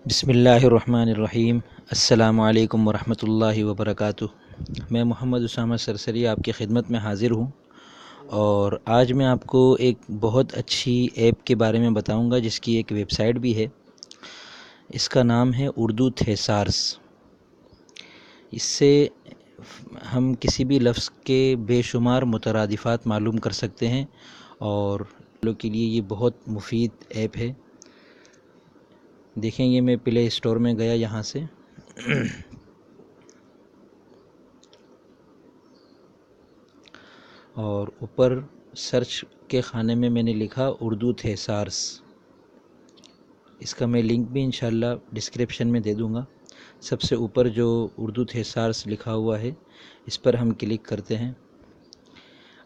بسم اللہ الرحمن الرحیم۔ السلام علیکم ورحمۃ اللہ وبرکاتہ۔ میں محمد اسامہ سرسری آپ کی خدمت میں حاضر ہوں، اور آج میں آپ کو ایک بہت اچھی ایپ کے بارے میں بتاؤں گا جس کی ایک ویب سائٹ بھی ہے۔ اس کا نام ہے اردو تھیسارس۔ اس سے ہم کسی بھی لفظ کے بے شمار مترادفات معلوم کر سکتے ہیں، اور لوگوں کے لیے یہ بہت مفید ایپ ہے۔ دیکھیں، یہ میں پلے اسٹور میں گیا یہاں سے، اور اوپر سرچ کے خانے میں نے لکھا اردو تھیسارس۔ اس کا میں لنک بھی انشاءاللہ ڈسکرپشن میں دے دوں گا۔ سب سے اوپر جو اردو تھیسارس لکھا ہوا ہے، اس پر ہم کلک کرتے ہیں۔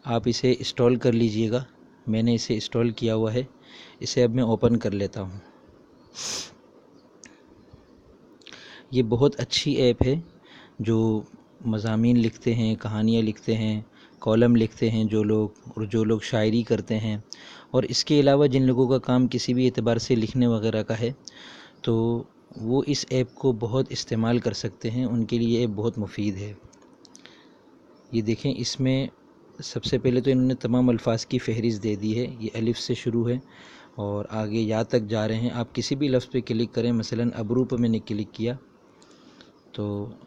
آپ اسے انسٹال کر لیجئے گا۔ میں نے اسے انسٹال کیا ہوا ہے۔ اسے اب میں اوپن کر لیتا ہوں۔ یہ بہت اچھی ایپ ہے، جو مضامین لکھتے ہیں، کہانیاں لکھتے ہیں، کالم لکھتے ہیں جو لوگ شاعری کرتے ہیں، اور اس کے علاوہ جن لوگوں کا کام کسی بھی اعتبار سے لکھنے وغیرہ کا ہے، تو وہ اس ایپ کو بہت استعمال کر سکتے ہیں۔ ان کے لیے ایپ بہت مفید ہے۔ یہ دیکھیں، اس میں سب سے پہلے تو انہوں نے تمام الفاظ کی فہرست دے دی ہے۔ یہ الف سے شروع ہے اور آگے یا تک جا رہے ہیں۔ آپ کسی بھی لفظ پہ کلک کریں، مثلا ابرو پہ میں نے کلک کیا تو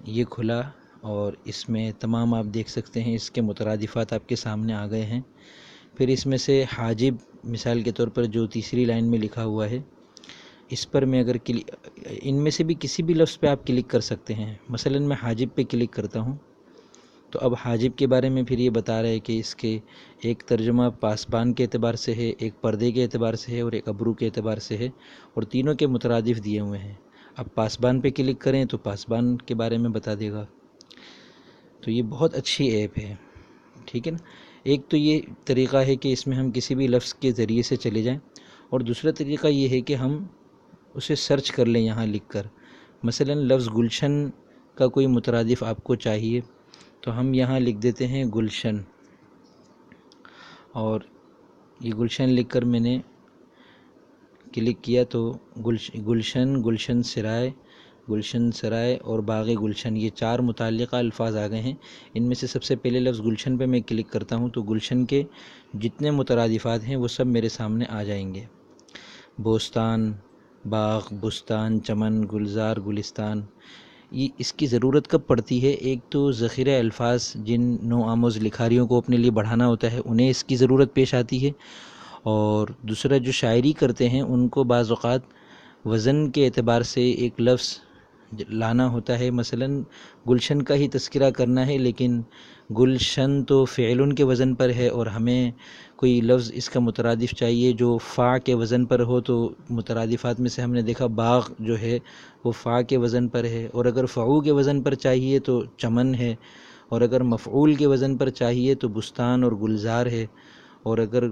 یہ کھلا، اور اس میں تمام آپ دیکھ سکتے ہیں، اس کے مترادفات آپ کے سامنے آ گئے ہیں۔ پھر اس میں سے حاجب مثال کے طور پر جو تیسری لائن میں لکھا ہوا ہے، اس پر میں اگر ان میں سے بھی کسی بھی لفظ پہ آپ کلک کر سکتے ہیں۔ مثلا میں حاجب پہ کلک کرتا ہوں تو اب حاجب کے بارے میں پھر یہ بتا رہا ہے کہ اس کے ایک ترجمہ پاسبان کے اعتبار سے ہے، ایک پردے کے اعتبار سے ہے، اور ایک ابرو کے اعتبار سے ہے، اور تینوں کے مترادف دیے ہوئے ہیں۔ اب پاسبان پہ کلک کریں تو پاسبان کے بارے میں بتا دے گا۔ تو یہ بہت اچھی ایپ ہے، ٹھیک ہے نا۔ ایک تو یہ طریقہ ہے کہ اس میں ہم کسی بھی لفظ کے ذریعے سے چلے جائیں، اور دوسرا طریقہ یہ ہے کہ ہم اسے سرچ کر لیں یہاں لکھ کر۔ مثلا لفظ گلشن کا کوئی مترادف آپ کو چاہیے، تو ہم یہاں لکھ دیتے ہیں گلشن، اور یہ گلشن لکھ کر میں نے کلک کیا تو گلشن، گلشن سرائے اور باغ گلشن، یہ چار متعلقہ الفاظ آ گئے ہیں۔ ان میں سے سب سے پہلے لفظ گلشن پہ میں کلک کرتا ہوں تو گلشن کے جتنے مترادفات ہیں وہ سب میرے سامنے آ جائیں گے۔ بوستان، باغ، بستان، چمن، گلزار، گلستان۔ یہ اس کی ضرورت کب پڑتی ہے؟ ایک تو ذخیرہ الفاظ جن نو آموز لکھاریوں کو اپنے لیے بڑھانا ہوتا ہے، انہیں اس کی ضرورت پیش آتی ہے، اور دوسرا جو شاعری کرتے ہیں ان کو بعض اوقات وزن کے اعتبار سے ایک لفظ لانا ہوتا ہے۔ مثلا گلشن کا ہی تذکرہ کرنا ہے، لیکن گلشن تو فعل کے وزن پر ہے، اور ہمیں کوئی لفظ اس کا مترادف چاہیے جو فا کے وزن پر ہو، تو مترادفات میں سے ہم نے دیکھا باغ جو ہے وہ فا کے وزن پر ہے، اور اگر فعو کے وزن پر چاہیے تو چمن ہے، اور اگر مفعول کے وزن پر چاہیے تو بستان اور گلزار ہے، اور اگر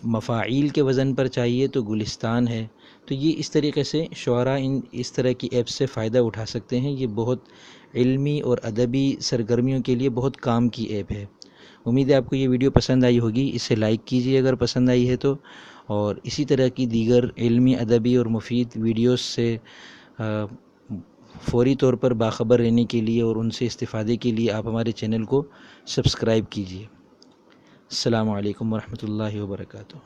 مفاعیل کے وزن پر چاہیے تو گلستان ہے۔ تو یہ اس طریقے سے شعراء اس طرح کی ایپ سے فائدہ اٹھا سکتے ہیں۔ یہ بہت علمی اور ادبی سرگرمیوں کے لیے بہت کام کی ایپ ہے۔ امید ہے آپ کو یہ ویڈیو پسند آئی ہوگی۔ اسے لائک کیجئے اگر پسند آئی ہے تو، اور اسی طرح کی دیگر علمی، ادبی اور مفید ویڈیوز سے فوری طور پر باخبر رہنے کے لیے اور ان سے استفادے کے لیے آپ ہمارے چینل کو سبسکرائب کیجئے۔ السلام علیکم ورحمۃ اللہ وبرکاتہ۔